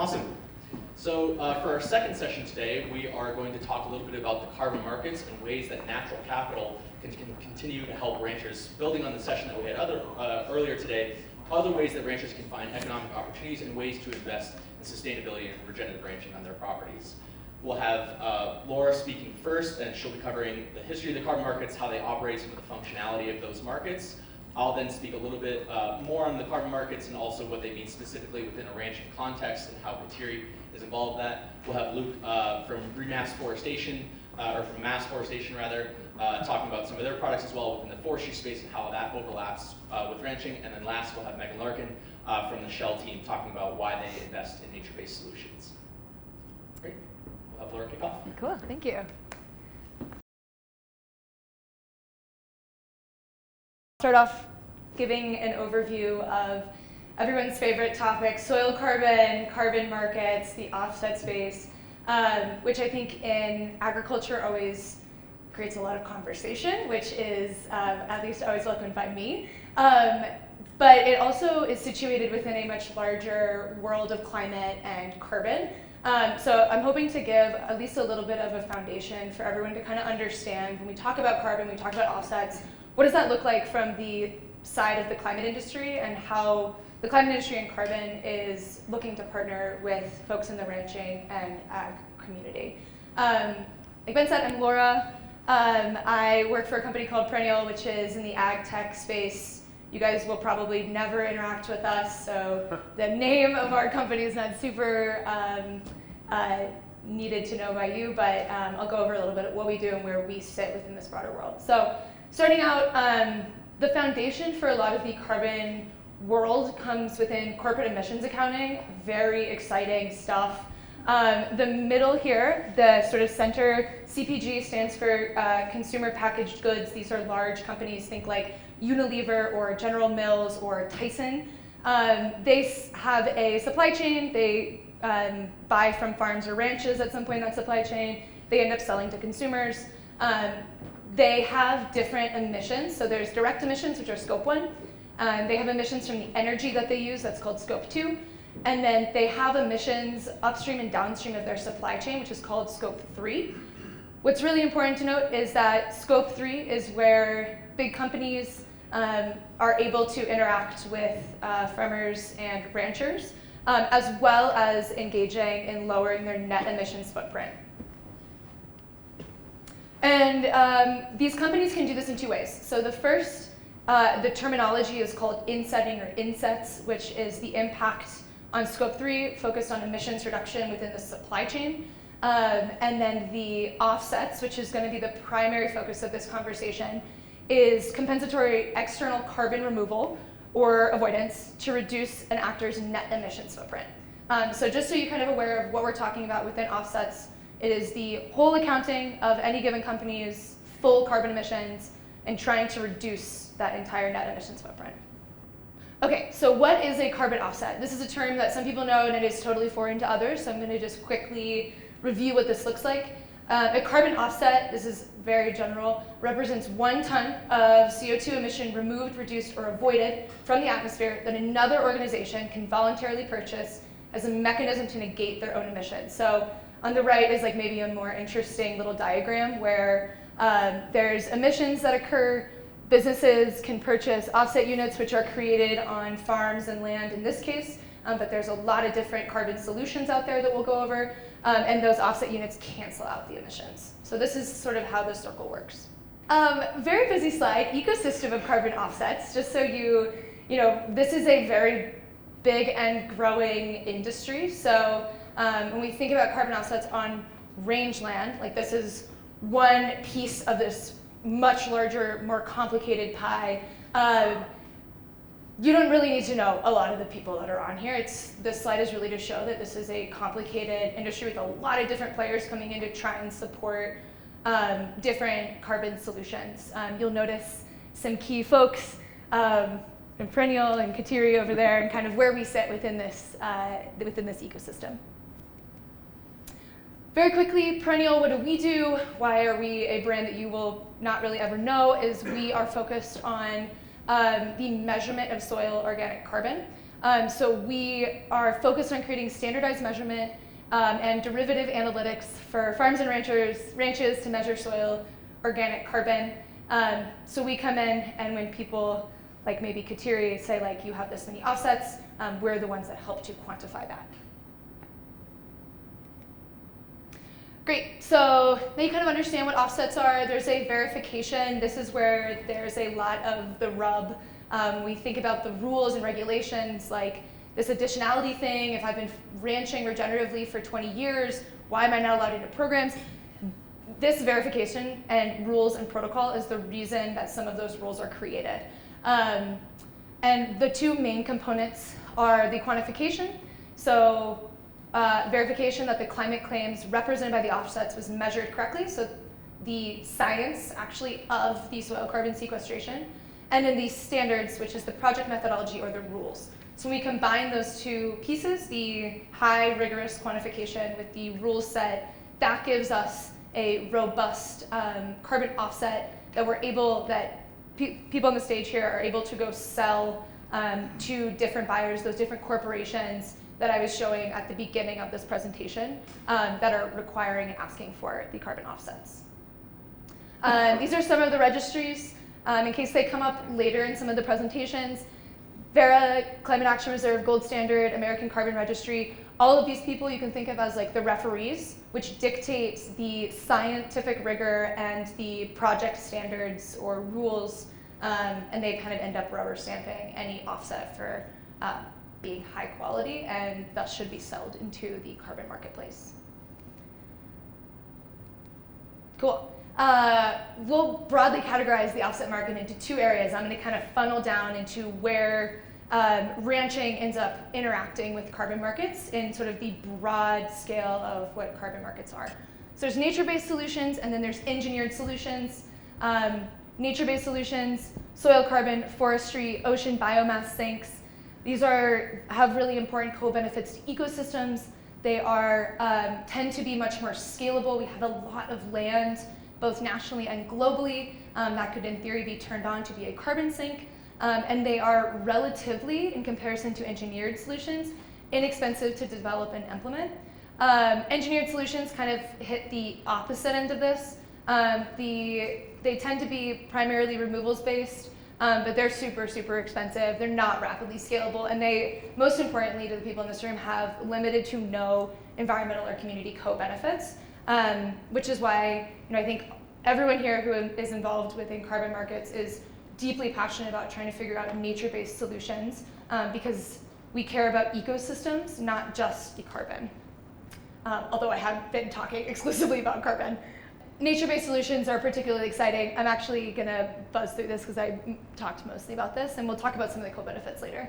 Awesome. So for our second session today, we are going to talk a little bit about the carbon markets and ways that natural capital can continue to help ranchers. Building on the session that we had earlier today, other ways that ranchers can find economic opportunities and ways to invest in sustainability and regenerative ranching on their properties. We'll have Laura speaking first, and she'll be covering the history of the carbon markets, how they operate, some of the functionality of those markets. I'll then speak a little bit more on the carbon markets and also what they mean specifically within a ranching context and how Kateri is involved in that. We'll have Luke from Mass Forestation, talking about some of their products as well within the forestry space and how that overlaps with ranching. And then last, we'll have Megan Larkin from the Shell team talking about why they invest in nature-based solutions. Great. We'll have Laura kick off. Cool, thank you. Start off giving an overview of everyone's favorite topic, soil carbon, carbon markets, the offset space, which I think in agriculture always creates a lot of conversation, which is at least always welcomed by me. But it also is situated within a much larger world of climate and carbon. So I'm hoping to give at least a little bit of a foundation for everyone to kind of understand when we talk about carbon, we talk about offsets, what does that look like from the side of the climate industry and how the climate industry and carbon is looking to partner with folks in the ranching and ag community. Like Ben said, I'm Laura. I work for a company called Perennial, which is in the ag tech space. You guys will probably never interact with us, so the name of our company is not super needed to know by you, but I'll go over a little bit of what we do and where we sit within this broader world. So starting out, the foundation for a lot of the carbon world comes within corporate emissions accounting. Very exciting stuff. The middle here, the sort of center, CPG stands for consumer packaged goods. These are large companies, think like Unilever or General Mills or Tyson. They have a supply chain. They buy from farms or ranches at some point in that supply chain. They end up selling to consumers. They have different emissions. So there's direct emissions, which are scope 1. They have emissions from the energy that they use, that's called scope 2. And then they have emissions upstream and downstream of their supply chain, which is called scope 3. What's really important to note is that scope 3 is where big companies are able to interact with farmers and ranchers, as well as engaging in lowering their net emissions footprint. And these companies can do this in two ways. So the first, the terminology is called insetting or insets, which is the impact on scope 3 focused on emissions reduction within the supply chain. And then the offsets, which is going to be the primary focus of this conversation, is compensatory external carbon removal or avoidance to reduce an actor's net emissions footprint. So just so you're kind of aware of what we're talking about within offsets, it is the whole accounting of any given company's full carbon emissions and trying to reduce that entire net emissions footprint. Okay, so what is a carbon offset? This is a term that some people know and it is totally foreign to others, so I'm going to just quickly review what this looks like. A carbon offset, this is very general, represents 1 ton of CO2 emission removed, reduced, or avoided from the atmosphere that another organization can voluntarily purchase as a mechanism to negate their own emissions. So on the right is like maybe a more interesting little diagram where there's emissions that occur. Businesses can purchase offset units which are created on farms and land in this case, but there's a lot of different carbon solutions out there that we'll go over, and those offset units cancel out the emissions. So this is sort of how the circle works. Very busy slide, ecosystem of carbon offsets, just so you know, this is a very big and growing industry. So when we think about carbon offsets on rangeland, like this is one piece of this much larger, more complicated pie. You don't really need to know a lot of the people that are on here. This slide is really to show that this is a complicated industry with a lot of different players coming in to try and support different carbon solutions. You'll notice some key folks, and Perennial and Kateri over there, and kind of where we sit within this ecosystem. Very quickly, Perennial, what do we do? Why are we a brand that you will not really ever know? Is we are focused on the measurement of soil organic carbon. So we are focused on creating standardized measurement and derivative analytics for farms and ranches to measure soil organic carbon. So we come in, and when people like maybe Kateri say like you have this many offsets, we're the ones that help to quantify that. Great, so now you kind of understand what offsets are. There's a verification. This is where there's a lot of the rub. We think about the rules and regulations, like this additionality thing. If I've been ranching regeneratively for 20 years, why am I not allowed into programs? This verification and rules and protocol is the reason that some of those rules are created. And the two main components are the quantification. So verification that the climate claims represented by the offsets was measured correctly, so the science actually of the soil carbon sequestration, and then the standards, which is the project methodology or the rules. So when we combine those two pieces, the high rigorous quantification with the rule set, that gives us a robust carbon offset that we're able, that people on the stage here are able to go sell to different buyers, those different corporations that I was showing at the beginning of this presentation that are requiring and asking for the carbon offsets. These are some of the registries in case they come up later in some of the presentations. Verra, Climate Action Reserve, Gold Standard, American Carbon Registry, all of these people you can think of as like the referees, which dictate the scientific rigor and the project standards or rules, and they kind of end up rubber stamping any offset for being high quality and thus should be sold into the carbon marketplace. Cool. We'll broadly categorize the offset market into two areas. I'm going to kind of funnel down into where ranching ends up interacting with carbon markets in sort of the broad scale of what carbon markets are. So there's nature-based solutions, and then there's engineered solutions. Nature-based solutions, soil carbon, forestry, ocean biomass sinks. These have really important co-benefits to ecosystems. They tend to be much more scalable. We have a lot of land, both nationally and globally, that could in theory be turned on to be a carbon sink. And they are relatively, in comparison to engineered solutions, inexpensive to develop and implement. Engineered solutions kind of hit the opposite end of this. They tend to be primarily removals based, but they're super, super expensive. They're not rapidly scalable, and they, most importantly to the people in this room, have limited to no environmental or community co-benefits, which is why I think everyone here who is involved within carbon markets is deeply passionate about trying to figure out nature-based solutions, because we care about ecosystems, not just the carbon. Although I have been talking exclusively about carbon. Nature-based solutions are particularly exciting. I'm actually going to buzz through this because I talked mostly about this, and we'll talk about some of the co-benefits later.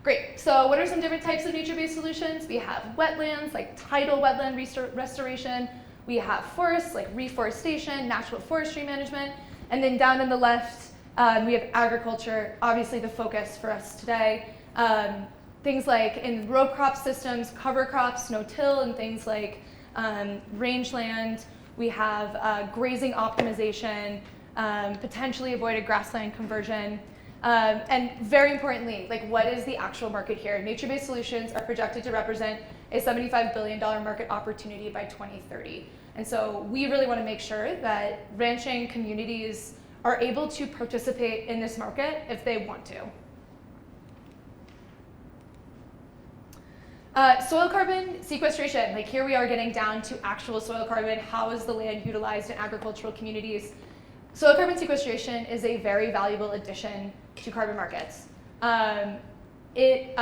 Great, so what are some different types of nature-based solutions? We have wetlands, like tidal wetland restoration. We have forests, like reforestation, natural forestry management. And then down on the left, we have agriculture, obviously the focus for us today. Things like in row crop systems, cover crops, no-till, and things like rangeland. We have grazing optimization, potentially avoided grassland conversion. And very importantly, like what is the actual market here? Nature-based solutions are projected to represent a $75 billion market opportunity by 2030. And so we really want to make sure that ranching communities are able to participate in this market if they want to. Soil carbon sequestration, like here we are getting down to actual soil carbon. How is the land utilized in agricultural communities? Soil carbon sequestration is a very valuable addition to carbon markets. It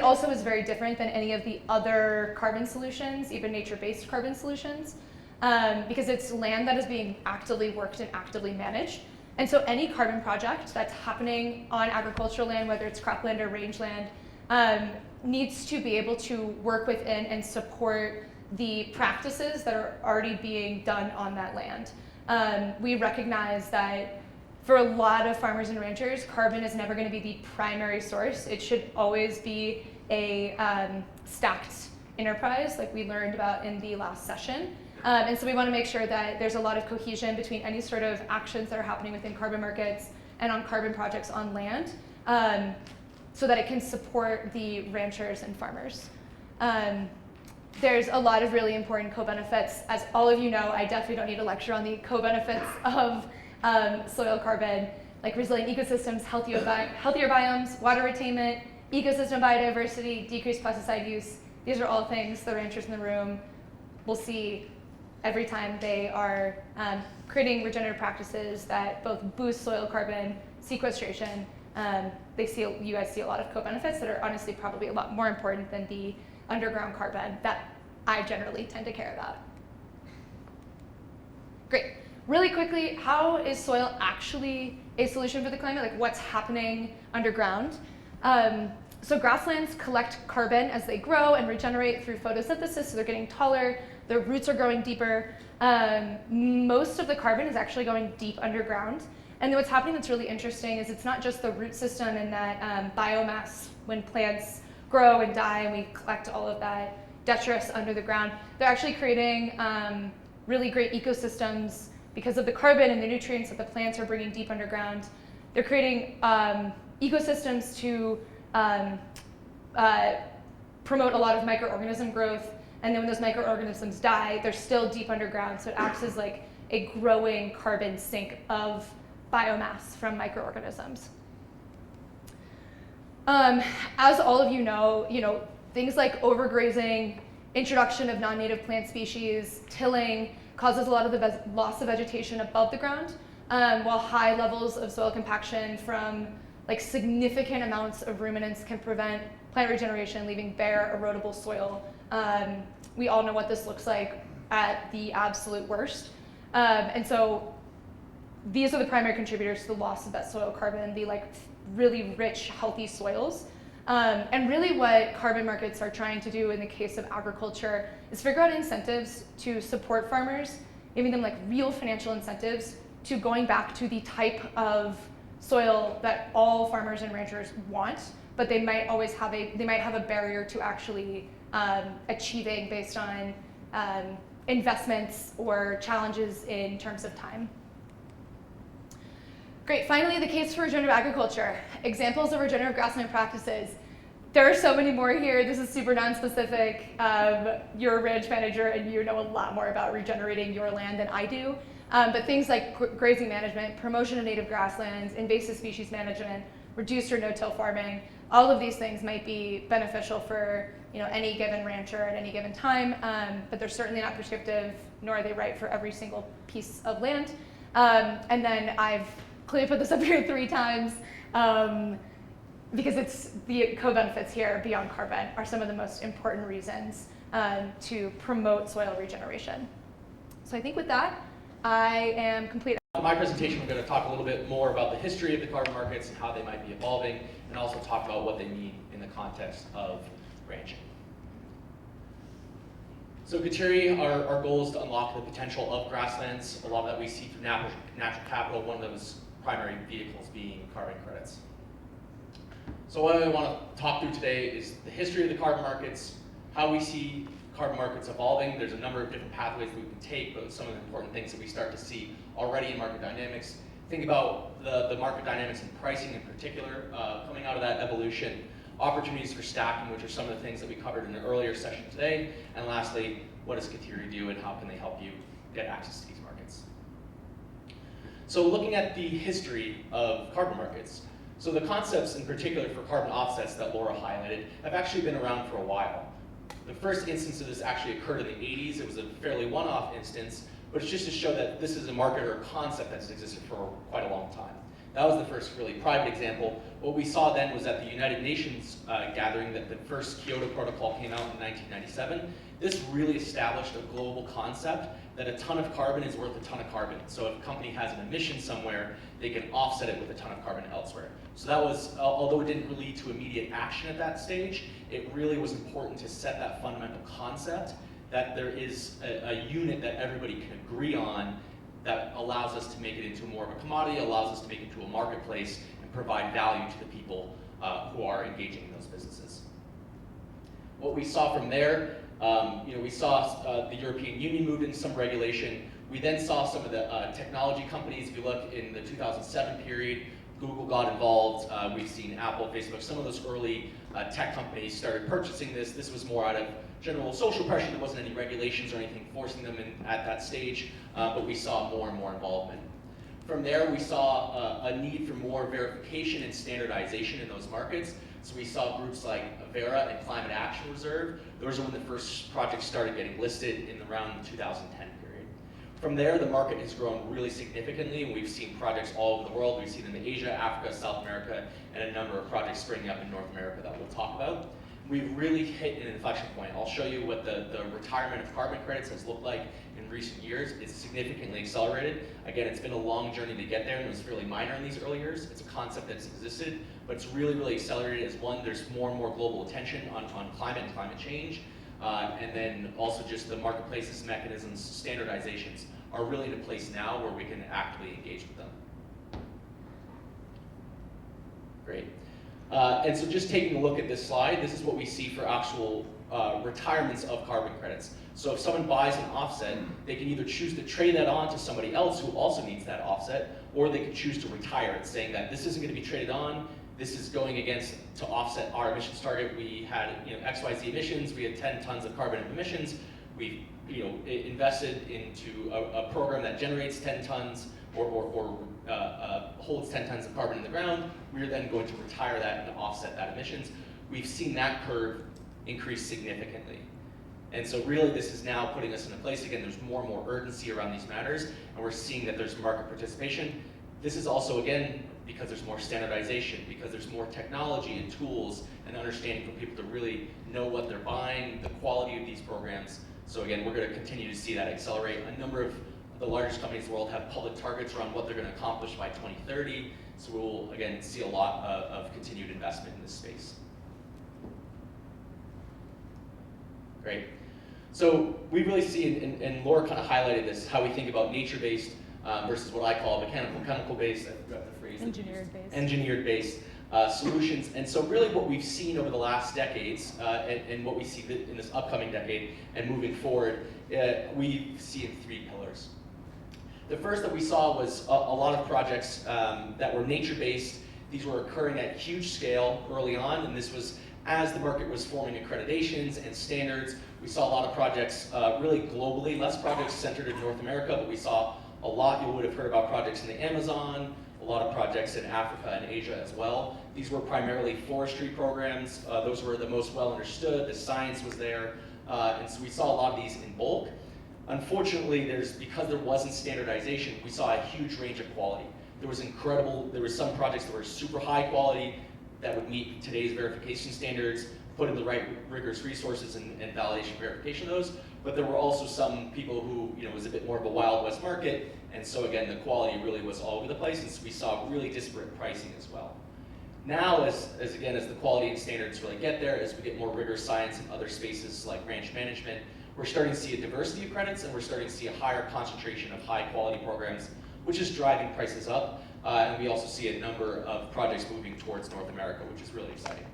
also is very different than any of the other carbon solutions, even nature-based carbon solutions, because it's land that is being actively worked and actively managed. And so any carbon project that's happening on agricultural land, whether it's cropland or rangeland, needs to be able to work within and support the practices that are already being done on that land. We recognize that for a lot of farmers and ranchers, carbon is never going to be the primary source. It should always be a stacked enterprise, like we learned about in the last session. And so we want to make sure that there's a lot of cohesion between any sort of actions that are happening within carbon markets and on carbon projects on land. so that it can support the ranchers and farmers. There's a lot of really important co-benefits. As all of you know, I definitely don't need a lecture on the co-benefits of soil carbon, like resilient ecosystems, healthier biomes, water retainment, ecosystem biodiversity, decreased pesticide use. These are all things the ranchers in the room will see every time they are creating regenerative practices that both boost soil carbon sequestration. You guys see a lot of co-benefits that are honestly probably a lot more important than the underground carbon that I generally tend to care about. Great. Really quickly, how is soil actually a solution for the climate? Like, what's happening underground? So grasslands collect carbon as they grow and regenerate through photosynthesis, so they're getting taller, their roots are growing deeper. Most of the carbon is actually going deep underground. And then what's happening that's really interesting is it's not just the root system and that biomass when plants grow and die and we collect all of that detritus under the ground. They're actually creating really great ecosystems because of the carbon and the nutrients that the plants are bringing deep underground. They're creating ecosystems to promote a lot of microorganism growth, and then when those microorganisms die, they're still deep underground, so it acts as like a growing carbon sink of biomass from microorganisms. As all of you know, things like overgrazing, introduction of non-native plant species, tilling causes a lot of the loss of vegetation above the ground, while high levels of soil compaction from like significant amounts of ruminants can prevent plant regeneration, leaving bare, erodible soil. We all know what this looks like at the absolute worst. And so these are the primary contributors to the loss of that soil carbon, the like really rich, healthy soils. And really what carbon markets are trying to do in the case of agriculture is figure out incentives to support farmers, giving them like real financial incentives to going back to the type of soil that all farmers and ranchers want, but they might have a barrier to actually achieving based on investments or challenges in terms of time. Great, finally, the case for regenerative agriculture. Examples of regenerative grassland practices. There are so many more here. This is super non-specific. You're a ranch manager and you know a lot more about regenerating your land than I do. But things like grazing management, promotion of native grasslands, invasive species management, reduced or no-till farming, all of these things might be beneficial for any given rancher at any given time, but they're certainly not prescriptive, nor are they right for every single piece of land. And then I've clearly put this up here 3 times because it's the co-benefits here beyond carbon are some of the most important reasons to promote soil regeneration. So I think with that, I am complete. In my presentation, I'm going to talk a little bit more about the history of the carbon markets and how they might be evolving, and also talk about what they mean in the context of ranching. So Kateri, our goal is to unlock the potential of grasslands. A lot of that we see through natural capital, one of those primary vehicles being carbon credits. So what I want to talk through today is the history of the carbon markets, how we see carbon markets evolving. There's a number of different pathways that we can take, but some of the important things that we start to see already in market dynamics. Think about the market dynamics and pricing in particular, coming out of that evolution, opportunities for stacking, which are some of the things that we covered in an earlier session today, and lastly, what does Kateri do and how can they help you get access to these markets? So looking at the history of carbon markets, so the concepts in particular for carbon offsets that Laura highlighted have actually been around for a while. The first instance of this actually occurred in the 80s. It was a fairly one-off instance, but it's just to show that this is a market or a concept that's existed for quite a long time. That was the first really private example. What we saw then was at the United Nations gathering that the first Kyoto Protocol came out in 1997. This really established a global concept that a ton of carbon is worth a ton of carbon. So if a company has an emission somewhere, they can offset it with a ton of carbon elsewhere. So that was, although it didn't lead to immediate action at that stage, it really was important to set that fundamental concept that there is a unit that everybody can agree on that allows us to make it into more of a commodity, allows us to make it into a marketplace, and provide value to the people who are engaging in those businesses. What we saw from there, we saw the European Union move into some regulation. We then saw some of the technology companies. If you look in the 2007 period, Google got involved. We've seen Apple, Facebook, some of those early tech companies started purchasing this. This was more out of general social pressure. There wasn't any regulations or anything forcing them in at that stage, but we saw more and more involvement. From there, we saw a need for more verification and standardization in those markets. So we saw groups like Avera and Climate Action Reserve. Those are when the first projects started getting listed in around the 2010 period. From there, the market has grown really significantly, and we've seen projects all over the world. We've seen them in Asia, Africa, South America, and a number of projects springing up in North America that we'll talk about. We've really hit an inflection point. I'll show you what the retirement of carbon credits has looked like in recent years. It's significantly accelerated. Again, it's been a long journey to get there, and it was fairly minor in these early years. It's a concept that's existed, but it's really, really accelerated as one, there's more and more global attention on climate and climate change, and then also just the marketplaces, mechanisms, standardizations are really in a place now where we can actively engage with them. Great. And so just taking a look at this slide, this is what we see for actual retirements of carbon credits. So if someone buys an offset, they can either choose to trade that on to somebody else who also needs that offset, or they can choose to retire it, saying that this isn't going to be traded on, this is going against to offset our emissions target. We had XYZ emissions, we had 10 tons of carbon emissions, we invested into a program that generates 10 tons or holds 10 tons of carbon in the ground. We're then going to retire that and offset that emissions. We've seen that curve increase significantly. And so really this is now putting us in a place, again, there's more and more urgency around these matters, and we're seeing that there's market participation. This is also, again, because there's more standardization, because there's more technology and tools and understanding for people to really know what they're buying, the quality of these programs. So again, we're going to continue to see that accelerate. A number of the largest companies in the world have public targets around what they're going to accomplish by 2030. So we'll, again, see a lot of continued investment in this space. Great. So we really see, and Laura kind of highlighted this, how we think about nature-based versus what I call mechanical, chemical-based, I forgot the phrase. Engineered-based. Engineered-based solutions. And so really what we've seen over the last decades, and what we see in this upcoming decade and moving forward, we see in three pillars. The first that we saw was a lot of projects that were nature-based. These were occurring at huge scale early on, and this was as the market was forming accreditations and standards. We saw a lot of projects really globally, less projects centered in North America, but we saw a lot. You would have heard about projects in the Amazon, a lot of projects in Africa and Asia as well. These were primarily forestry programs. Those were the most well understood. The science was there, and so we saw a lot of these in bulk. Unfortunately, because there wasn't standardization, we saw a huge range of quality. There were some projects that were super high quality that would meet today's verification standards, put in the right rigorous resources and validation verification of those, but there were also some people who, it was a bit more of a Wild West market, and so again, the quality really was all over the place, and so we saw really disparate pricing as well. Now, as the quality and standards really get there, as we get more rigorous science in other spaces like ranch management, we're starting to see a diversity of credits, and we're starting to see a higher concentration of high quality programs, which is driving prices up. And we also see a number of projects moving towards North America, which is really exciting.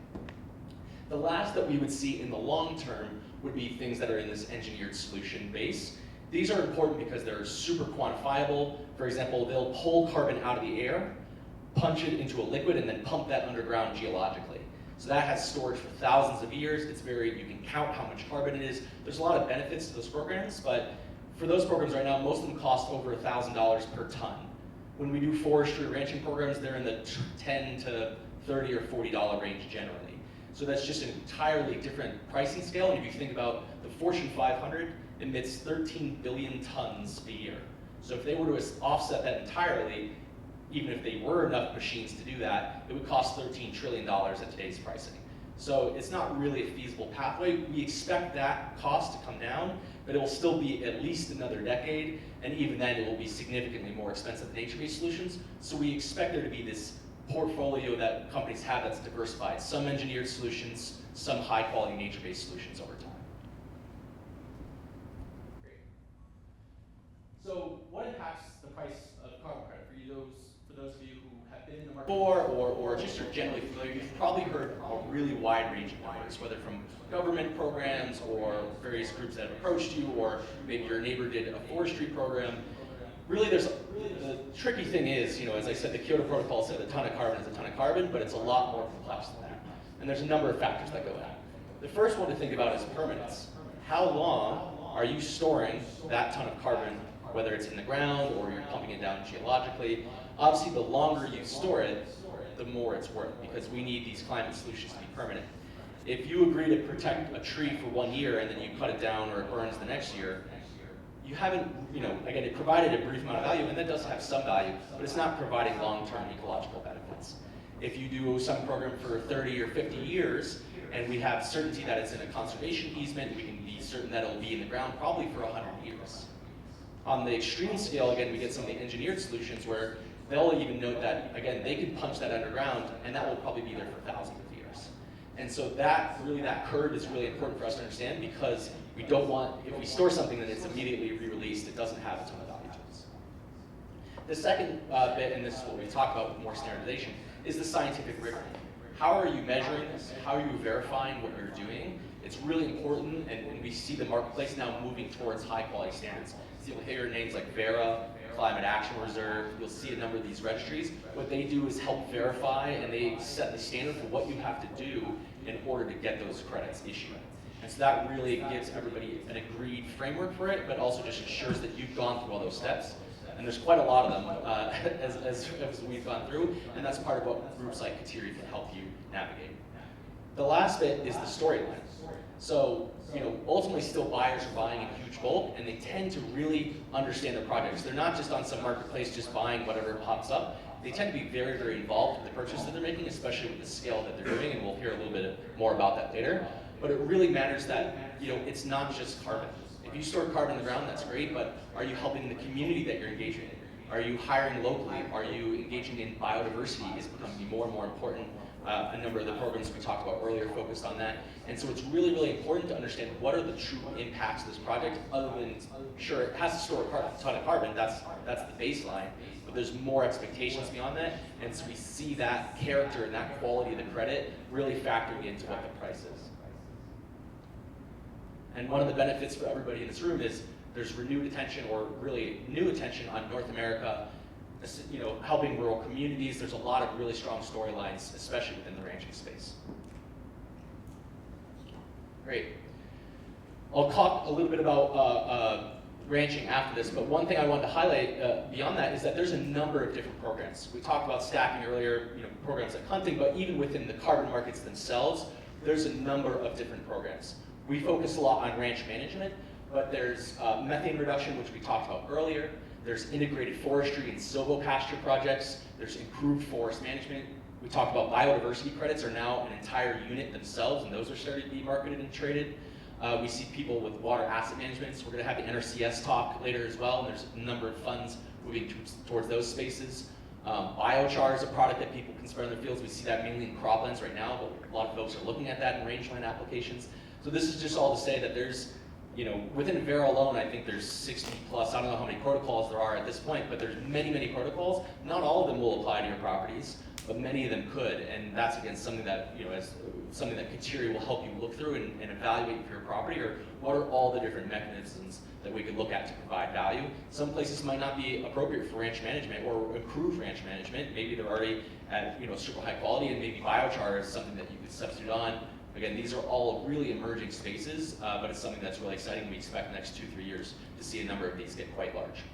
The last that we would see in the long term would be things that are in this engineered solution base. These are important because they're super quantifiable. For example, they'll pull carbon out of the air, punch it into a liquid, and then pump that underground geologically. So that has storage for thousands of years. You can count how much carbon it is. There's a lot of benefits to those programs, but for those programs right now, most of them cost over $1,000 per ton. When we do forestry ranching programs, they're in the $10 to $30 or $40 range generally. So that's just an entirely different pricing scale. And if you think about the Fortune 500 emits 13 billion tons a year. So if they were to offset that entirely, even if they were enough machines to do that, it would cost $13 trillion at today's pricing. So it's not really a feasible pathway. We expect that cost to come down, but it will still be at least another decade, and even then it will be significantly more expensive than nature-based solutions. So we expect there to be this portfolio that companies have that's diversified. Some engineered solutions, some high-quality nature-based solutions over time. Great. So what impacts the price of carbon credit? For those of you who have been in the market before or just are generally familiar, you've probably heard a really wide range of numbers, whether from government programs or various groups that have approached you, or maybe your neighbor did a forestry program. really the tricky thing is, as I said, the Kyoto Protocol said a ton of carbon is a ton of carbon, but it's a lot more complex than that. And there's a number of factors that go in. The first one to think about is permanence. How long are you storing that ton of carbon, whether it's in the ground or you're pumping it down geologically? Obviously, the longer you store it, the more it's worth, because we need these climate solutions to be permanent. If you agree to protect a tree for 1 year and then you cut it down or it burns the next year, you haven't, again, it provided a brief amount of value, and that does have some value, but it's not providing long-term ecological benefits. If you do some program for 30 or 50 years, and we have certainty that it's in a conservation easement, we can be certain that it'll be in the ground probably for 100 years. On the extreme scale, again, we get some of the engineered solutions where they'll even note that, again, they can punch that underground, and that will probably be there for thousands of years. And so that curve is really important for us to understand, because we don't want, if we store something that it's immediately re-released, it doesn't have a ton of value to us. The second bit, and this is what we talk about with more standardization, is the scientific rigor. How are you measuring this? How are you verifying what you're doing? It's really important, and we see the marketplace now moving towards high quality standards. So you'll hear names like Vera, Climate Action Reserve, you'll see a number of these registries. What they do is help verify, and they set the standard for what you have to do in order to get those credits issued. And so that really gives everybody an agreed framework for it, but also just ensures that you've gone through all those steps. And there's quite a lot of them as we've gone through, and that's part of what groups like Kateri can help you navigate. The last bit is the storyline. So, ultimately still buyers are buying in huge bulk, and they tend to really understand their projects. They're not just on some marketplace just buying whatever pops up. They tend to be very, very involved with the purchase that they're making, especially with the scale that they're doing, and we'll hear a little bit more about that later. But it really matters that, it's not just carbon. If you store carbon in the ground, that's great, but are you helping the community that you're engaging in? Are you hiring locally? Are you engaging in biodiversity? Is becoming more and more important. A number of the programs we talked about earlier focused on that. And so it's really, really important to understand what are the true impacts of this project, other than, sure, it has to store a ton of carbon, that's the baseline, but there's more expectations beyond that. And so we see that character and that quality of the credit really factoring into what the price is. And one of the benefits for everybody in this room is there's renewed attention, or really new attention, on North America, helping rural communities. There's a lot of really strong storylines, especially within the ranching space. Great. I'll talk a little bit about ranching after this, but one thing I wanted to highlight beyond that is that there's a number of different programs. We talked about stacking earlier, programs like hunting, but even within the carbon markets themselves, there's a number of different programs. We focus a lot on ranch management, but there's methane reduction, which we talked about earlier. There's integrated forestry and silvopasture projects. There's improved forest management. We talked about biodiversity credits are now an entire unit themselves, and those are starting to be marketed and traded. We see people with water asset management, so we're going to have the NRCS talk later as well, and there's a number of funds moving towards those spaces. Biochar is a product that people can spread in their fields. We see that mainly in croplands right now, but a lot of folks are looking at that in rangeland applications. So this is just all to say that there's, within Vera alone, I think there's 60 plus, I don't know how many protocols there are at this point, but there's many, many protocols. Not all of them will apply to your properties, but many of them could, and that's, again, something that, as something that Kateri will help you look through and evaluate for your property, or what are all the different mechanisms that we could look at to provide value. Some places might not be appropriate for ranch management or improve ranch management. Maybe they're already at, super high quality, and maybe biochar is something that you could substitute on. Again, these are all really emerging spaces, but it's something that's really exciting. We expect the next 2-3 years to see a number of these get quite large.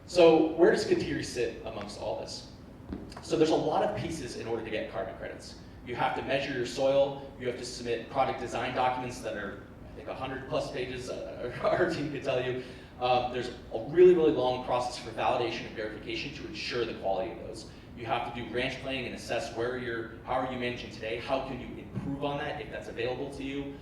So where does Kateri sit amongst all this? So there's a lot of pieces in order to get carbon credits. You have to measure your soil, you have to submit product design documents that are, I think, 100 plus pages, our team could tell you. There's a really, really long process for validation and verification to ensure the quality of those. You have to do ranch planning and assess how are you managing today, how can you improve on that if that's available to you.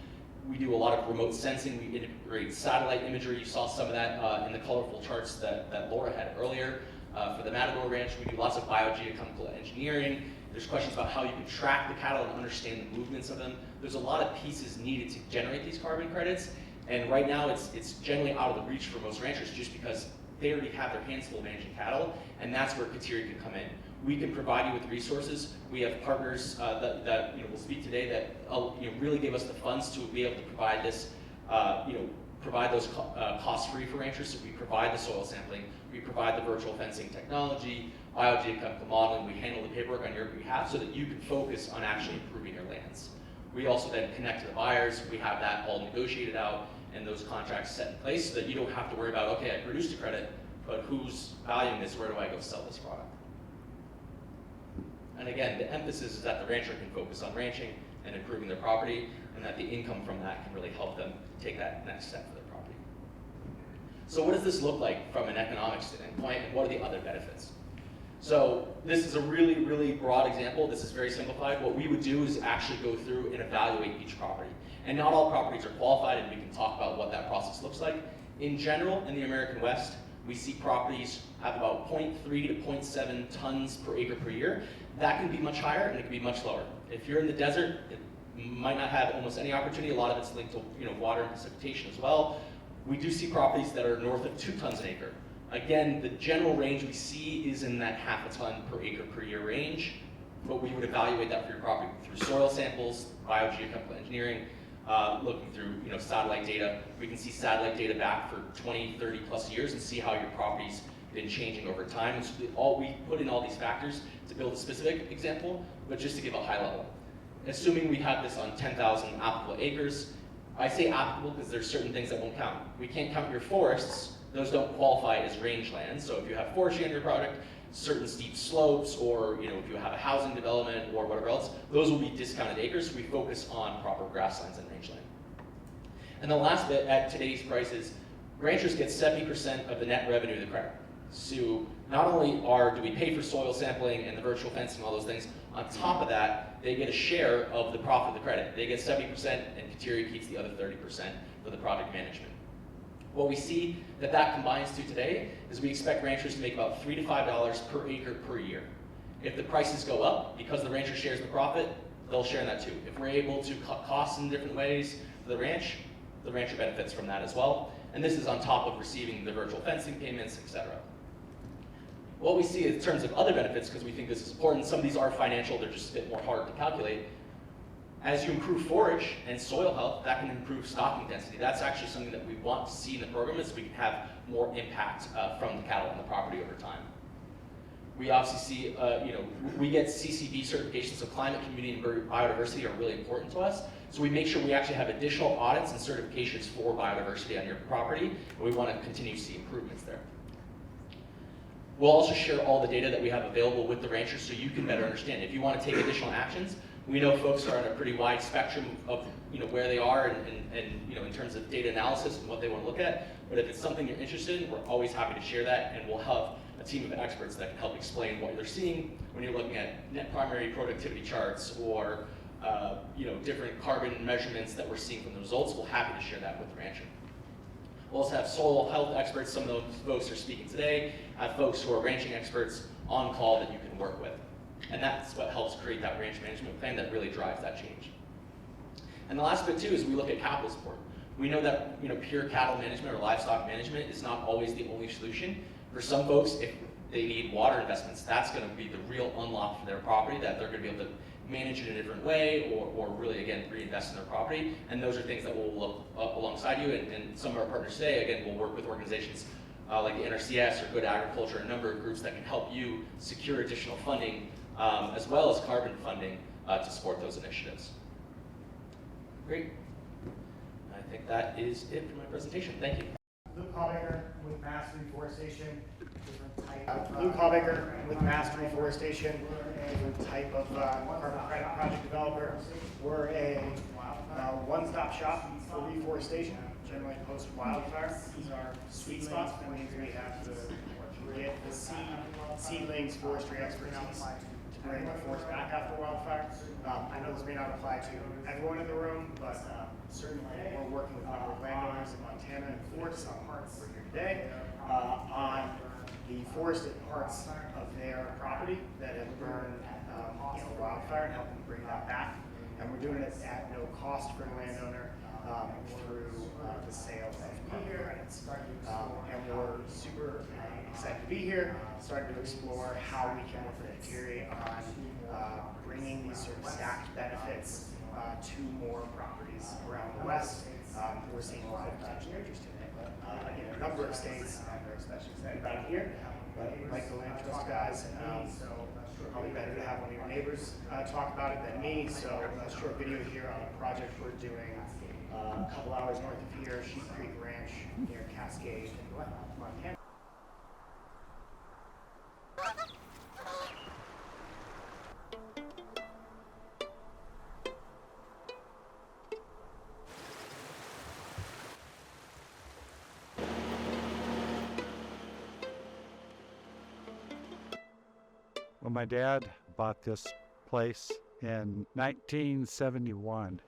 We do a lot of remote sensing, we integrate satellite imagery. You saw some of that in the colorful charts that Laura had earlier. For the Matador Ranch, we do lots of biogeochemical engineering. There's questions about how you can track the cattle and understand the movements of them. There's a lot of pieces needed to generate these carbon credits, and right now it's generally out of the reach for most ranchers just because they already have their hands full managing cattle, and that's where Kateri can come in. We can provide you with resources. We have partners that will speak today that really give us the funds to be able to provide this provide those cost-free for ranchers. So we provide the soil sampling, we provide the virtual fencing technology, biogeochemical modeling, we handle the paperwork on your behalf so that you can focus on actually improving your lands. We also then connect to the buyers, we have that all negotiated out and those contracts set in place so that you don't have to worry about, okay, I produced a credit, but who's valuing this, where do I go sell this product? And again, the emphasis is that the rancher can focus on ranching and improving their property, and that the income from that can really help them take that next step for their property. So what does this look like from an economic standpoint, and what are the other benefits? So this is a really, really broad example. This is very simplified. What we would do is actually go through and evaluate each property. And not all properties are qualified, and we can talk about what that process looks like. In general, in the American West, we see properties have about 0.3 to 0.7 tons per acre per year. That can be much higher, and it can be much lower. If you're in the desert, it might not have almost any opportunity. A lot of it's linked to water and precipitation as well. We do see properties that are north of 2 tons an acre. Again, the general range we see is in that half a ton per acre per year range, but we would evaluate that for your property through soil samples, biogeochemical engineering, looking through satellite data. We can see satellite data back for 20, 30 plus years and see how your property's been changing over time. And so we put in all these factors to build a specific example, but just to give a high level. Assuming we have this on 10,000 applicable acres, I say applicable because there's certain things that won't count. We can't count your forests. Those don't qualify as rangeland. So if you have forestry on your project, certain steep slopes, or if you have a housing development or whatever else, those will be discounted acres. We focus on proper grasslands and rangeland. And the last bit, at today's prices, ranchers get 70% of the net revenue of the credit. So not only do we pay for soil sampling and the virtual fencing, all those things, on top of that, they get a share of the profit of the credit. They get 70%, and Kateri keeps the other 30% for the project management. What we see that combines to today is we expect ranchers to make about $3 to $5 per acre per year. If the prices go up, because the rancher shares the profit, they'll share in that too. If we're able to cut costs in different ways for the rancher benefits from that as well. And this is on top of receiving the virtual fencing payments, etc. What we see in terms of other benefits, because we think this is important, some of these are financial, they're just a bit more hard to calculate. As you improve forage and soil health, that can improve stocking density. That's actually something that we want to see in the program, is we can have more impact from the cattle on the property over time. We obviously see, we get CCB certifications, so climate, community, and biodiversity are really important to us. So we make sure we actually have additional audits and certifications for biodiversity on your property, and we want to continue to see improvements there. We'll also share all the data that we have available with the ranchers so you can better understand. If you want to take additional actions, we know folks are on a pretty wide spectrum of where they are and in terms of data analysis and what they want to look at. But if it's something you're interested in, we're always happy to share that, and we'll have a team of experts that can help explain what you're seeing when you're looking at net primary productivity charts or different carbon measurements that we're seeing from the results. We're happy to share that with the rancher. We'll also have soil health experts. Some of those folks are speaking today. Have folks who are ranching experts on call that you can work with. And that's what helps create that ranch management plan that really drives that change. And the last bit too is we look at capital support. We know that pure cattle management or livestock management is not always the only solution. For some folks, if they need water investments, that's going to be the real unlock for their property, that they're going to be able to manage it in a different way or really, again, reinvest in their property. And those are things that we'll look up alongside you. And some of our partners today, again, will work with organizations like the NRCS or Good Agriculture, a number of groups that can help you secure additional funding as well as carbon funding to support those initiatives. Great. I think that is it for my presentation. Thank you. Luke Hallbaker with Mass Reforestation, Luke Hallbaker with Mass Reforestation, different type of carbon credit project developer. We're a one-stop shop for reforestation, generally post-wildfire. These are sweet spots. That means we have to get the seedlings, forestry expertise to bring the forest back after wildfire. I know this may not apply to everyone in the room, but certainly we're working with a number of landowners in Montana and Florida, some parts we're here today, on the forested parts of their property that have burned in wildfire and helping bring that back. And we're doing it at no cost for the landowner through the sale of carbon credits. And we're super excited to be here, starting to explore how we can work with Kateri on bringing these sort of stacked benefits to more properties around the West. We're seeing a lot of potential interest in it. In a number of states, we're especially excited about it here. But like the land trust guys, probably better to have one of your neighbors talk about it than me. So a short video here on a project we're doing a couple hours north of here, Sheep Creek Ranch near Cascade, Montana. Well, my dad bought this place in 1971.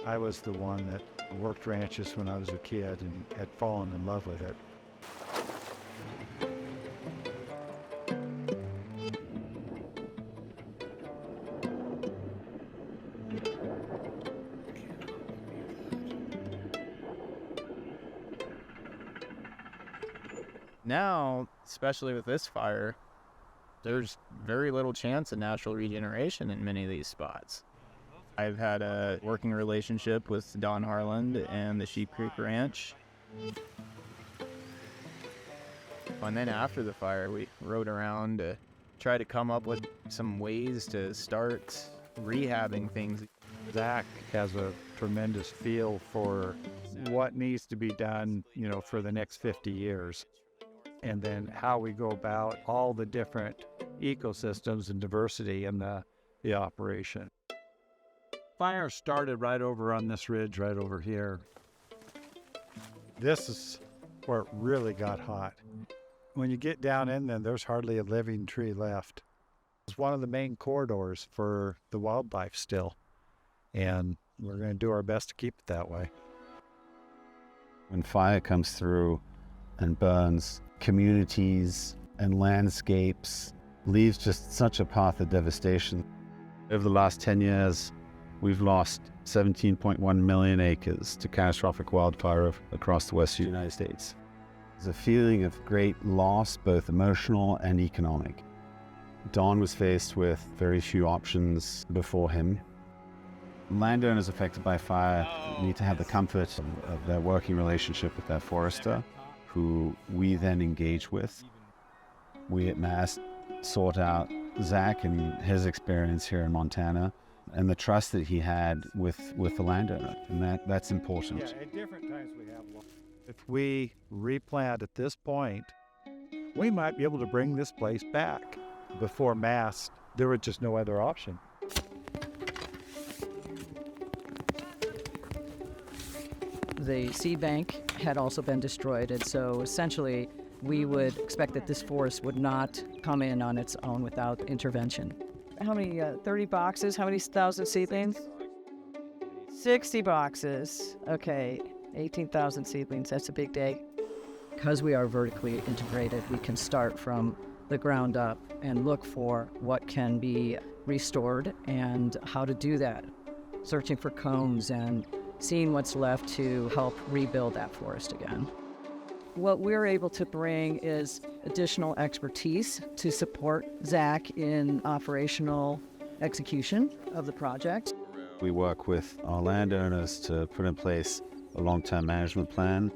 I was the one that worked ranches when I was a kid and had fallen in love with it. Now, especially with this fire, there's very little chance of natural regeneration in many of these spots. I've had a working relationship with Don Harland and the Sheep Creek Ranch. And then after the fire, we rode around to try to come up with some ways to start rehabbing things. Zach has a tremendous feel for what needs to be done, for the next 50 years. And then how we go about all the different ecosystems and diversity in the operation. Fire started right over on this ridge right over here. This is where it really got hot. When you get down in there, there's hardly a living tree left. It's one of the main corridors for the wildlife still, and we're going to do our best to keep it that way. When fire comes through and burns communities and landscapes, leaves just such a path of devastation. Over the last 10 years, we've lost 17.1 million acres to catastrophic wildfire across the western United States. There's a feeling of great loss, both emotional and economic. Don was faced with very few options before him. Landowners affected by fire need to have the comfort of their working relationship with their forester, who we then engage with. We at MAST sought out Zach and his experience here in Montana and the trust that he had with the landowner, and that's important. Yeah, at different times we have lost. If we replant at this point, we might be able to bring this place back. Before MAST, there was just no other option. The seed bank had also been destroyed, and so essentially we would expect that this forest would not come in on its own without intervention. How many, 30 boxes? How many thousand seedlings? 60 boxes. Okay, 18,000 seedlings. That's a big day. Because we are vertically integrated, we can start from the ground up and look for what can be restored and how to do that. Searching for cones and seeing what's left to help rebuild that forest again. What we're able to bring is additional expertise to support Zach in operational execution of the project. We work with our landowners to put in place a long-term management plan.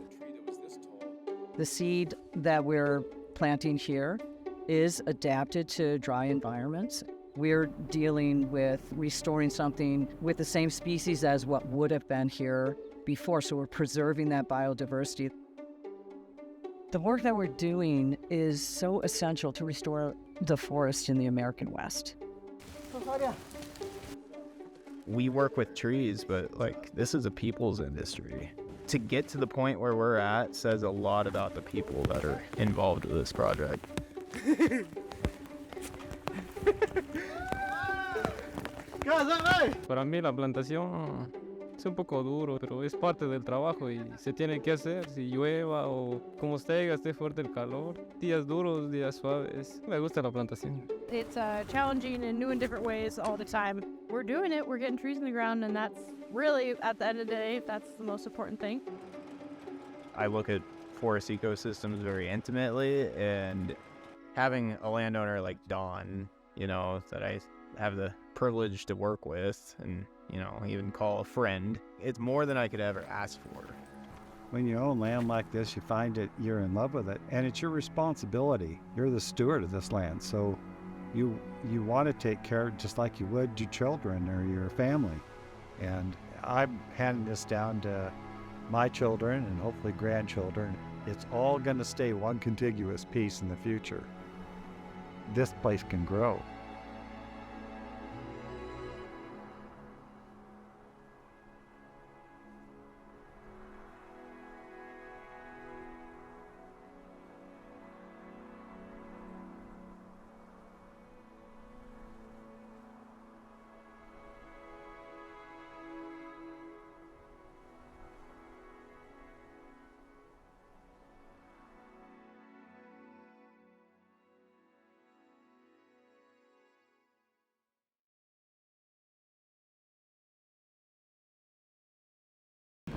The seed that we're planting here is adapted to dry environments. We're dealing with restoring something with the same species as what would have been here before, so we're preserving that biodiversity. The work that we're doing is so essential to restore the forest in the American West. We work with trees, but this is a people's industry. To get to the point where we're at says a lot about the people that are involved with this project. Para mí la plantación es un poco duro, pero es parte del trabajo y se tiene que hacer, si llueva o como esté fuerte el calor. Días duros, días suaves. Me gusta la plantación. It's challenging in new and different ways all the time. We're doing it, we're getting trees in the ground, and that's really, at the end of the day, that's the most important thing. I look at forest ecosystems very intimately, and having a landowner like Don, that I have the privilege to work with and even call a friend. It's more than I could ever ask for. When you own land like this, you find it, you're in love with it, and it's your responsibility. You're the steward of this land, so you want to take care of it just like you would your children or your family. And I'm handing this down to my children and hopefully grandchildren. It's all going to stay one contiguous piece in the future. This place can grow.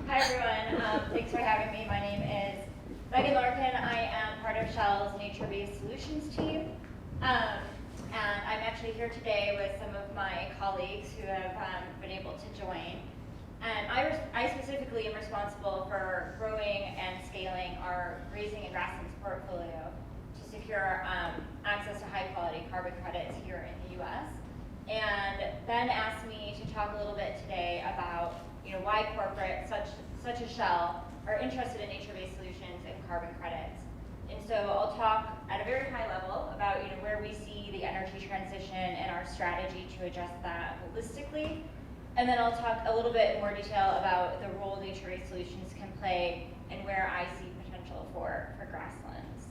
Hi everyone, thanks for having me. My name is Megan Larkin. I am part of Shell's Nature-Based Solutions team. And I'm actually here today with some of my colleagues who have been able to join. And I specifically am responsible for growing and scaling our grazing and grassing portfolio to secure access to high quality carbon credits here in the US. And Ben asked me to talk a little bit today about why corporates such as Shell are interested in nature-based solutions and carbon credits. And so I'll talk at a very high level about where we see the energy transition and our strategy to address that holistically. And then I'll talk a little bit in more detail about the role nature-based solutions can play and where I see potential for grasslands.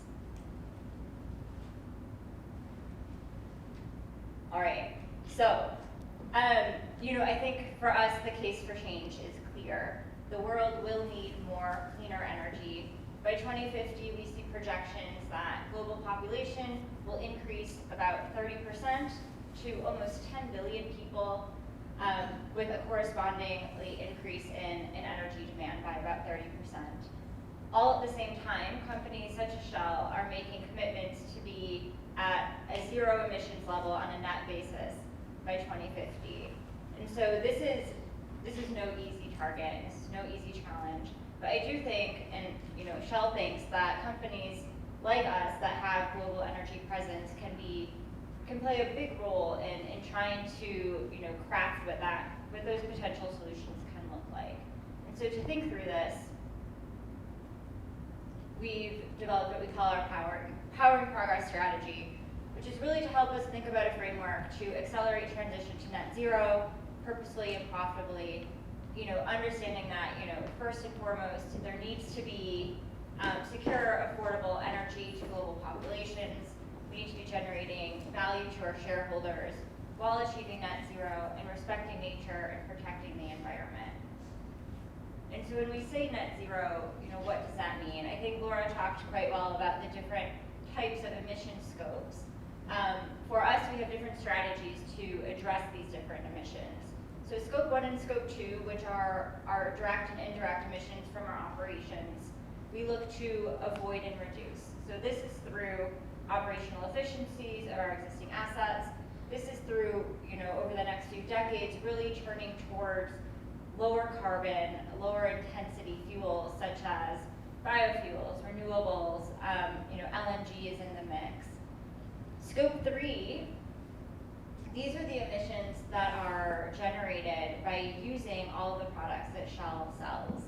All right, so I think for us the case for change is clear. The world will need more cleaner energy. By 2050, we see projections that global population will increase about 30% to almost 10 billion people, with a correspondingly increase in energy demand by about 30%. All at the same time, companies such as Shell are making commitments to be at a zero emissions level on a net basis by 2050. And so this is no easy target, this is no easy challenge. But I do think, and Shell thinks, that companies like us that have global energy presence can play a big role in trying to craft what those potential solutions can look like. And so to think through this, we've developed what we call our Powering Progress strategy, which is really to help us think about a framework to accelerate transition to net zero, purposely and profitably, understanding that, first and foremost, there needs to be secure, affordable energy to global populations. We need to be generating value to our shareholders while achieving net zero and respecting nature and protecting the environment. And so when we say net zero, what does that mean? I think Laura talked quite well about the different types of emission scopes. For us, we have different strategies to address these different emissions. So scope 1 and scope 2, which are our direct and indirect emissions from our operations, we look to avoid and reduce. So this is through operational efficiencies of our existing assets. This is through, over the next few decades, really turning towards lower carbon, lower intensity fuels such as biofuels, renewables, LNG is in the mix. Scope 3, these are the emissions that are generated by using all of the products that Shell sells.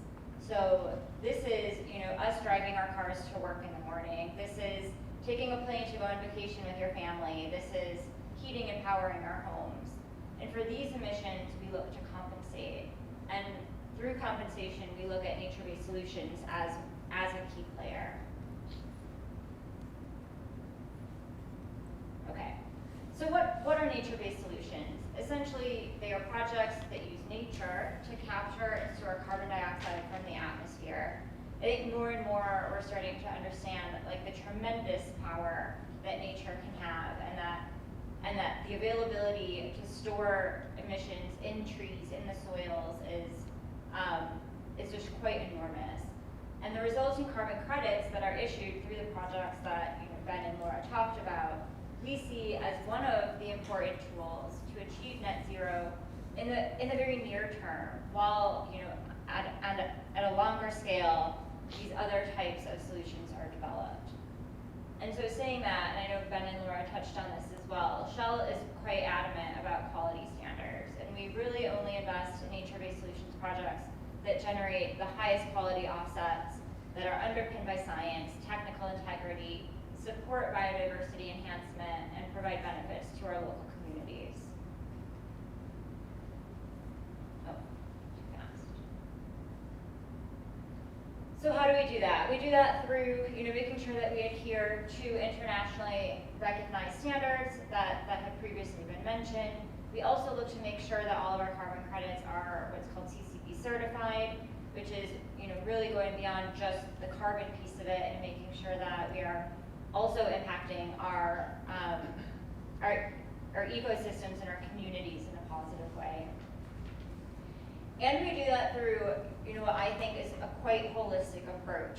So this is, us driving our cars to work in the morning. This is taking a plane to go on vacation with your family. This is heating and powering our homes. And for these emissions, we look to compensate. And through compensation, we look at nature-based solutions as a key player. Okay, so what are nature-based solutions? Essentially, they are projects that use nature to capture and store carbon dioxide from the atmosphere. I think more and more we're starting to understand the tremendous power that nature can have, and that the availability to store emissions in trees, in the soils, is just quite enormous. And the resulting carbon credits that are issued through the projects that Ben and Laura talked about, we see as one of the important tools to achieve net zero in the very near term, while at a longer scale, these other types of solutions are developed. And so saying that, and I know Ben and Laura touched on this as well, Shell is quite adamant about quality standards, and we really only invest in nature-based solutions projects that generate the highest quality offsets, that are underpinned by science, technical integrity, support biodiversity enhancement, and provide benefits to our local communities. Oh, too fast. So how do we do that? We do that through making sure that we adhere to internationally recognized standards that have previously been mentioned. We also look to make sure that all of our carbon credits are what's called CCP certified, which is really going beyond just the carbon piece of it and making sure that we are also impacting our ecosystems and our communities in a positive way. And we do that through what I think is a quite holistic approach.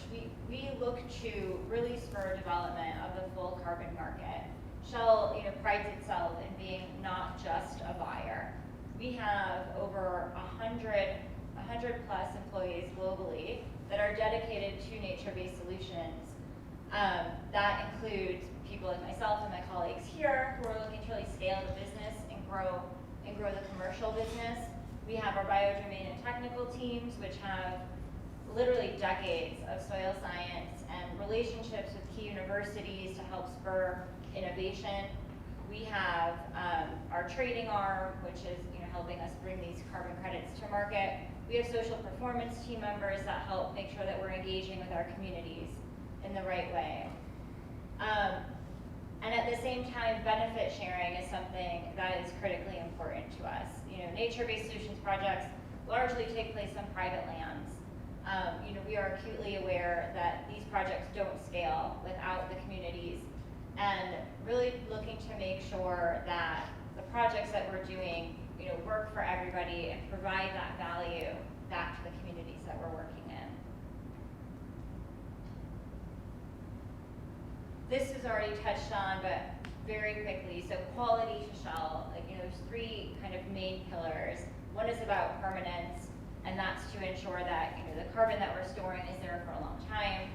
We look to really spur development of the full carbon market. Shell prides itself in being not just a buyer. We have over 100 plus employees globally that are dedicated to nature-based solutions. That includes people like myself and my colleagues here who are looking to really scale the business and grow the commercial business. We have our biodomain and technical teams, which have literally decades of soil science and relationships with key universities to help spur innovation. We have our trading arm, which is helping us bring these carbon credits to market. We have social performance team members that help make sure that we're engaging with our communities in the right way. And at the same time, benefit sharing is something that is critically important to us. Nature-based solutions projects largely take place on private lands. We are acutely aware that these projects don't scale without the communities, and really looking to make sure that the projects that we're doing work for everybody and provide that value back to the communities that we're working in. This was already touched on, but very quickly. So quality to Shell, there's three kind of main pillars. One is about permanence, and that's to ensure that the carbon that we're storing is there for a long time.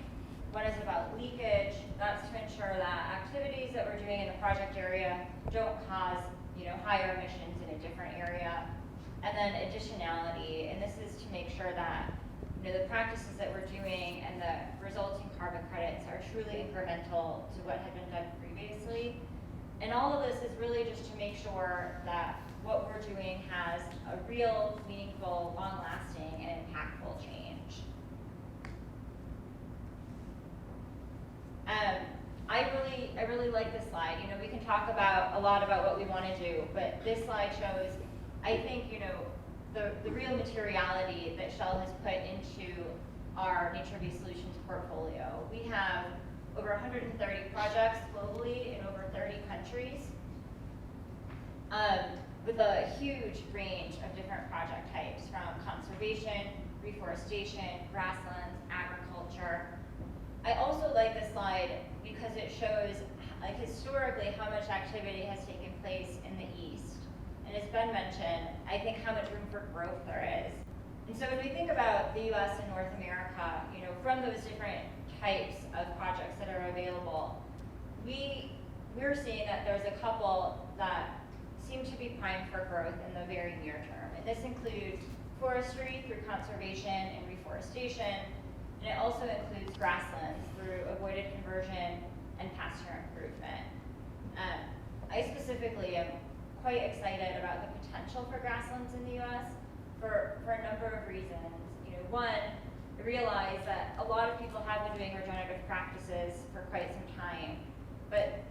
One is about leakage. That's to ensure that activities that we're doing in the project area don't cause higher emissions in a different area. And then additionality, and this is to make sure that the practices that we're doing and the resulting carbon credits are truly incremental to what had been done previously. And all of this is really just to make sure that what we're doing has a real, meaningful, long-lasting, and impactful change. I really like this slide. We can talk a lot about what we want to do, but this slide shows, I think, the real materiality that Shell has put into our nature-based solutions portfolio. We have over 130 projects globally in over 30 countries, with a huge range of different project types, from conservation, reforestation, grasslands, agriculture. I also like this slide because it shows historically how much activity has taken place in the East. And as Ben mentioned, I think how much room for growth there is. And so when we think about the US and North America, from those different types of projects that are available, we're seeing that there's a couple that seem to be primed for growth in the very near term. And this includes forestry through conservation and reforestation, and it also includes grasslands through avoided conversion and pasture improvement. I specifically am quite excited about the potential for grasslands in the US for a number of reasons. One, I realize that a lot of people have been doing regenerative practices for quite some time, but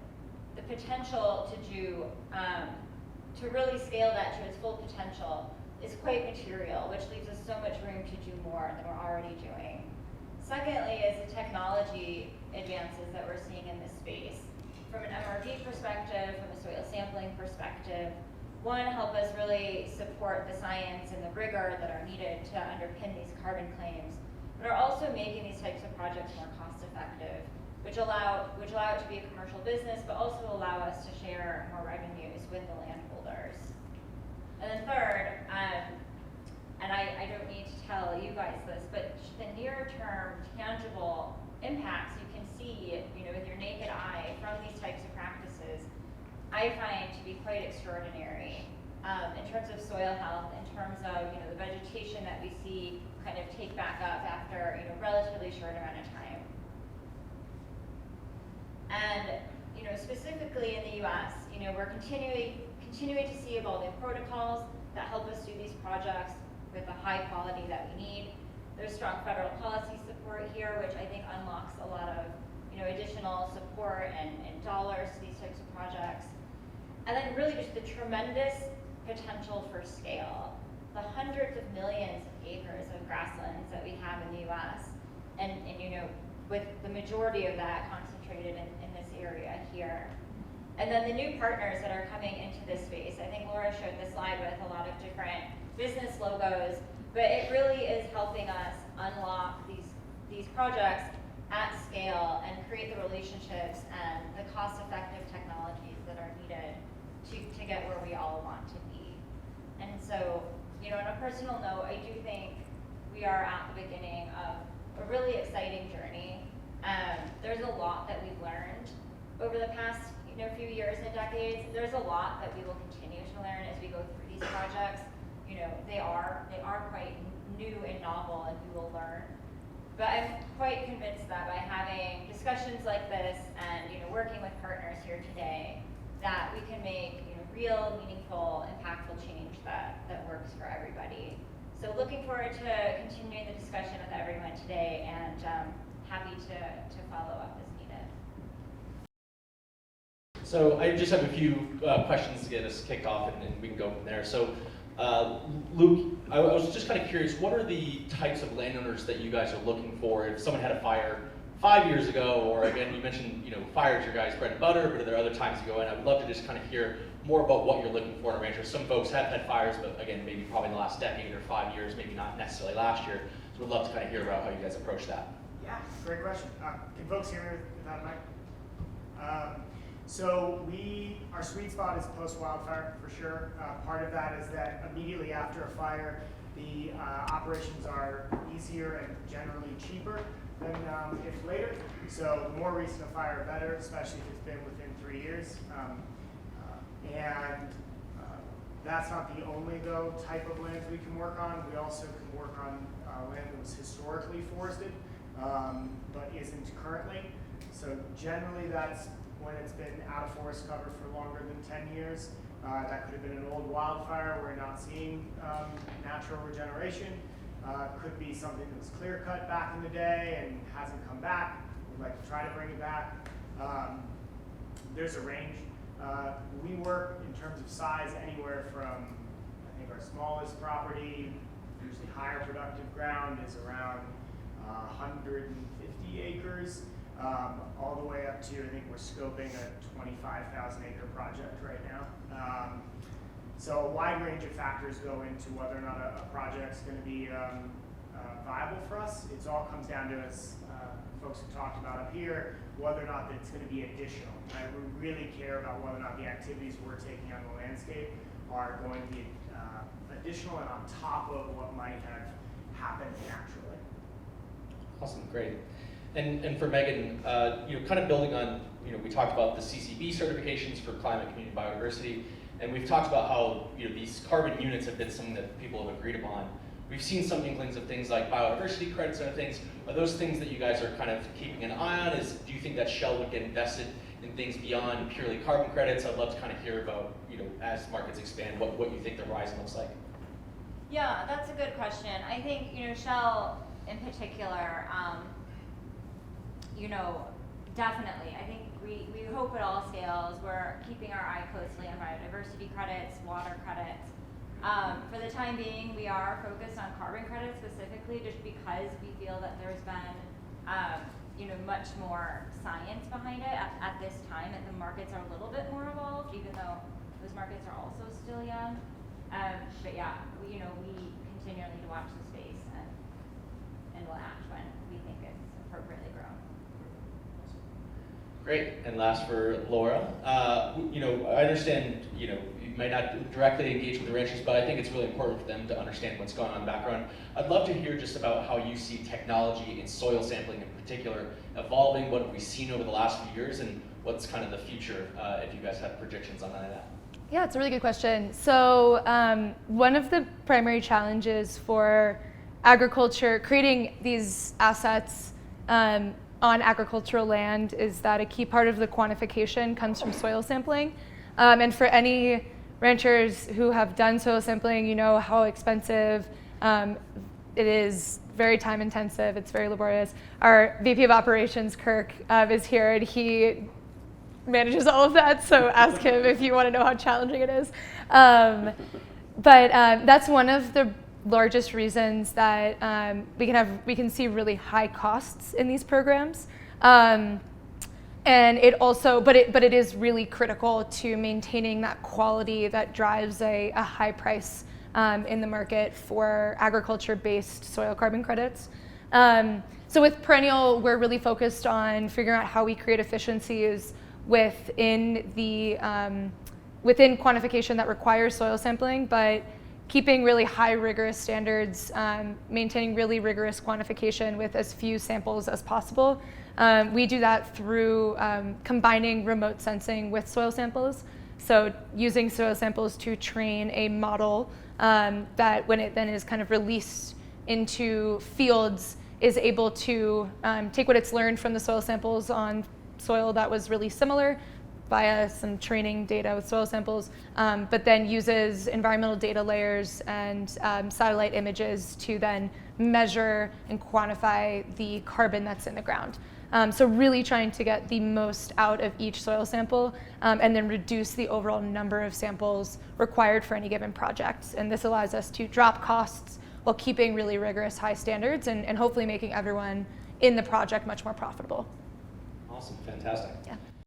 the potential to really scale that to its full potential is quite material, which leaves us so much room to do more than we're already doing. Secondly is the technology advances that we're seeing in this space. From an MRV perspective, from a soil sampling perspective, one, help us really support the science and the rigor that are needed to underpin these carbon claims, but are also making these types of projects more cost effective, which allow it to be a commercial business, but also allow us to share more revenues with the landholders. And then third, and I don't need to tell you guys this, but the near-term tangible impacts you can see, with your naked eye from these types of practices, I find to be quite extraordinary in terms of soil health, in terms of the vegetation that we see kind of take back up after relatively short amount of time. And specifically in the U.S., we're continuing to see evolving protocols that help us do these projects with the high quality that we need. There's strong federal policy support here, which I think unlocks a lot of additional support and dollars to these types of projects. And then really just the tremendous potential for scale. The hundreds of millions of acres of grasslands that we have in the US, and with the majority of that concentrated in this area here. And then the new partners that are coming into this space. I think Laura showed the slide with a lot of different business logos, but it really is helping us unlock these projects at scale and create the relationships and the cost-effective technologies that are needed to get where we all want to be. And so, on a personal note, I do think we are at the beginning of a really exciting journey. There's a lot that we've learned over the past few years and decades. There's a lot that we will continue to learn as we go through these projects. They are quite new and novel, and we will learn. But I'm quite convinced that by having discussions like this and working with partners here today, that we can make real, meaningful, impactful change that works for everybody. So looking forward to continuing the discussion with everyone today, and happy to follow up as needed. So I just have a few questions to get us kicked off, and then we can go from there. So Luke, I was just kind of curious, what are the types of landowners that you guys are looking for if someone had a fire 5 years ago, or again, you mentioned, fire is your guys' bread and butter, but are there other times you go in? I would love to just kind of hear more about what you're looking for in a rancher. Some folks have had fires, but again, maybe probably in the last decade or 5 years, maybe not necessarily last year. So we'd love to kind of hear about how you guys approach that. Yeah, great question. Can folks hear me without a mic? So our sweet spot is post-wildfire for sure. Part of that is that immediately after a fire, the operations are easier and generally cheaper than if later. So the more recent a fire, the better, especially if it's been within 3 years. That's not the only, though, type of lands we can work on. We also can work on land that was historically forested, but isn't currently. So generally that's when it's been out of forest cover for longer than 10 years. That could have been an old wildfire. We're not seeing natural regeneration. Could be something that was clear cut back in the day and hasn't come back. We'd like to try to bring it back. There's a range. We work in terms of size anywhere from, I think our smallest property, usually higher productive ground, is around 150 acres. All the way up to, I think we're scoping a 25,000 acre project right now. So a wide range of factors go into whether or not a project's going to be viable for us. It all comes down to, as folks have talked about up here, whether or not it's going to be additional. Right? We really care about whether or not the activities we're taking on the landscape are going to be additional and on top of what might have happened naturally. Awesome, great. And for Megan, kind of building on, we talked about the CCB certifications for climate, community, biodiversity, and we've talked about how these carbon units have been something that people have agreed upon. We've seen some inklings of things like biodiversity credits and other things. Are those things that you guys are kind of keeping an eye on? Do you think that Shell would get invested in things beyond purely carbon credits? I'd love to kind of hear about, as markets expand, what you think the horizon looks like. Yeah, that's a good question. I think, Shell in particular, definitely. I think we hope at all scales we're keeping our eye closely on biodiversity credits, water credits. For the time being, we are focused on carbon credits specifically, just because we feel that there's been, much more science behind it at this time, and the markets are a little bit more evolved, even though those markets are also still young. But yeah, we continually to watch the space and will act when we think it's appropriately grown. Great. And last for Laura, I understand, might not directly engage with the ranchers, but I think it's really important for them to understand what's going on in the background. I'd love to hear just about how you see technology in soil sampling in particular evolving. What have we seen over the last few years, and what's kind of the future, if you guys have predictions on that? Yeah, it's a really good question. So one of the primary challenges for agriculture, creating these assets on agricultural land, is that a key part of the quantification comes from soil sampling. And for any ranchers who have done soil sampling, you know how expensive it is, very time intensive, it's very laborious. Our VP of Operations, Kirk, is here, and he manages all of that, so ask him if you want to know how challenging it is. But that's one of the largest reasons that we can see really high costs in these programs. And it also, but it is really critical to maintaining that quality that drives a high price in the market for agriculture-based soil carbon credits. So with Perennial, we're really focused on figuring out how we create efficiencies within quantification that requires soil sampling, but keeping really high rigorous standards, maintaining really rigorous quantification with as few samples as possible. We do that through combining remote sensing with soil samples. So using soil samples to train a model that when it then is kind of released into fields is able to take what it's learned from the soil samples on soil that was really similar via some training data with soil samples, but then uses environmental data layers and satellite images to then measure and quantify the carbon that's in the ground. So really trying to get the most out of each soil sample and then reduce the overall number of samples required for any given project. And this allows us to drop costs while keeping really rigorous high standards and hopefully making everyone in the project much more profitable. Awesome, fantastic. Yeah.